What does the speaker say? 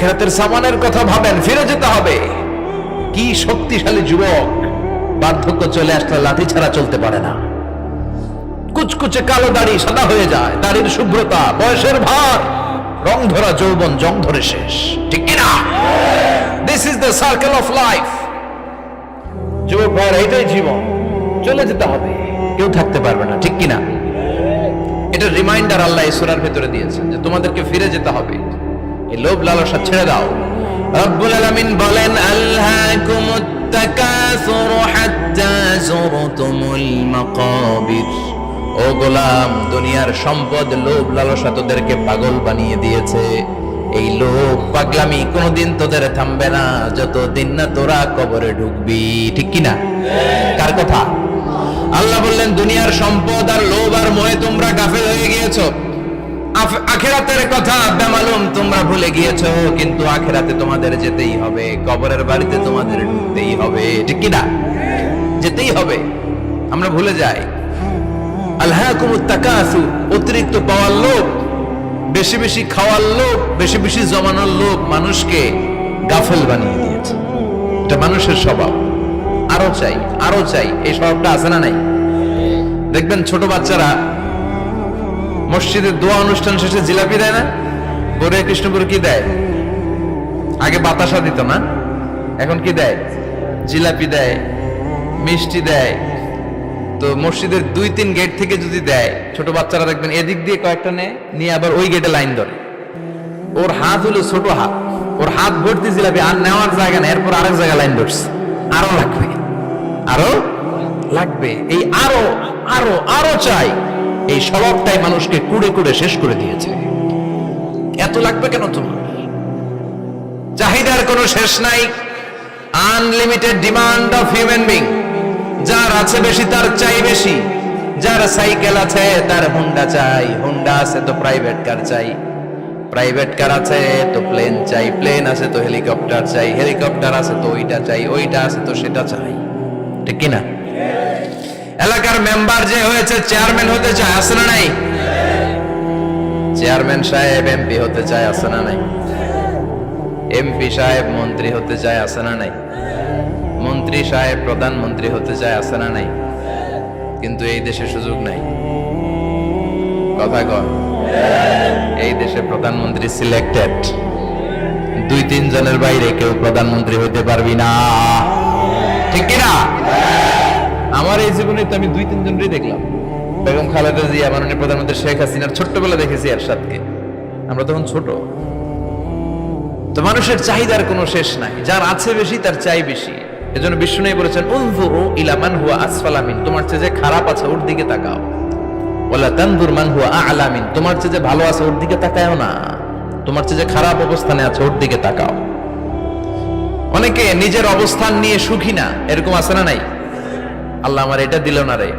আখিরাতের সামানের কথা ভাবেন, ফিরে যেতে হবে। কি শক্তিশালী যুবক, বার্ধক্য চলে আসলে লাঠি ছাড়া চলতে পারে না। কুচকুচে কালো দাড়ি সাদা হয়ে যায়, দাড়ির শুভ্রতা, বয়সের ভার, রং ধরা যৌবন জং ধরে শেষ, ঠিক কিনা? This is the circle of life. যুবক ভাইয়ের এইটাই জীবন, চলে যেতে হবে, কেউ থাকতে পারবে না, ঠিক কিনা? এটা রিমাইন্ডার আল্লাহ এই সূরার ভিতরে দিয়েছেন যে তোমাদেরকে ফিরে যেতে হবে। এই লোভ লালসা ছেড়ে দাও। রব্বুল আলামিন বলেন, আলহাকুমুত তাকাসুর হাত্তা যুরতুমুল মাকাবির। ও গোলাম, দুনিয়ার সম্পদ, লোভ লালসা তোদেরকে পাগল বানিয়ে দিয়েছে। এই লোভ পাগলামি কোনোদিন তোদের থামবে না যতদিন না তোরা কবরে ঢুকবি, ঠিক কিনা? কার কথা? আল্লাহ বললেন, দুনিয়ার সম্পদ আর লোভ আর মোহে তোমরা গাফেল হয়ে গিয়েছো। আখিরাতের কথা বেমালুম তোমরা ভুলে গিয়েছো। কিন্তু আখিরাতে তোমাদের যেতেই হবে, কবরের বাড়িতে তোমাদের ঢুকতেই হবে, ঠিক কিনা? যেতেই হবে। আমরা ভুলে যাই। আলহাকুমুত তাকাসুর, অতিরিক্ত পাওয়ার লোভ, বেশি বেশি খাওয়ার লোভ, বেশি বেশি জমানোর লোভ মানুষকে গাফেল বানিয়ে দিয়েছে। এটা মানুষের স্বভাব। আরো চাই, আরো চাই, এই স্বভাবটা আছে না নাই? দেখবেন ছোট বাচ্চারা মসজিদের দোয়া অনুষ্ঠান শেষে জিলাপি দেয় না? গরে কৃষ্ণপুর কি দেয়? আগে বাতাসা দিত না, এখন কি দেয়? জিলাপি দেয়, মিষ্টি দেয়। তো মসজিদের 2-3 গেট থেকে যদি দেয়, ছোট বাচ্চারা দেখবেন এদিক দিয়ে কয়েকটা নিয়ে আবার ওই গেটে লাইন ধরে। ওর হাত হলো ছোট হাত, ওর হাত ভর্তি জিলাপি, আর নেওয়ার জায়গা নেই, এরপর আরেক জায়গায় লাইন ধরছে। আরো লাগবে, আরো লাগবে, এই আরো আরো আরো চাই। এই স্বভাবটাই মানুষকে কুড়ে কুড়ে শেষ করে দিয়েছে। এত লাগবে কেন তোমার? চাহিদার কোনো শেষ নাই। Unlimited demand of human being. যার আছে বেশি তার চাই বেশি। যার সাইকেল আছে তার হুন্ডা চাই, হুন্ডা আছে তো প্রাইভেট কার চাই, প্রাইভেট কার আছে তো প্লেন চাই, প্লেন আছে তো হেলিকপ্টার চাই, হেলিকপ্টার আছে তো ওইটা চাই, ওইটা আছে তো সেটা চাই, ঠিক কিনা? এলাকার মেম্বার যে হয়েছে চেয়ারম্যান হতে চায়, আছে না নাই? চেয়ারম্যান সাহেব এমপি হতে চায়, আছে না নাই? এমপি সাহেব মন্ত্রী হতে চায়, আছে না নাই? মন্ত্রী সাহেব প্রধানমন্ত্রী হতে চায়, আছে না নাই? কিন্তু এই দেশে সুযোগ নাই। কথা কন, এই দেশে প্রধানমন্ত্রী সিলেক্টেড। 2-3 জনের বাইরে কেউ প্রধানমন্ত্রী হতে পারবি না, ঠিক কিনা? আমার এই জীবনে তো আমি 2-3 জনই দেখলাম। বেগম খালেদা জিয়া, মাননীয় প্রধানমন্ত্রী শেখ হাসিনার ছোট্টবেলা দেখেছি এরশাদকে, আমরা তখন ছোট। তো মানুষের চাহিদার কোনো শেষ নাই। যার আছে বেশি তার চাই বেশি। এজন্য বিষ্ণু বলেছেন, উনজুরু ইলা মান হুয়া আসফালা মিন, তোমার চেয়ে যে খারাপ আছে ওর দিকে তাকাও। ওয়ালা তানজুর মান হুয়া আ'লা মিন, তোমার চেয়ে যে ভালো আছে ওর দিকে তাকাও না, তোমার চেয়ে যে খারাপ অবস্থানে আছে ওর দিকে তাকাও। অনেকে নিজের অবস্থান নিয়ে সুখী না, এরকম আছে না নাই? আল্লাহ আমার এটা দিল না রে,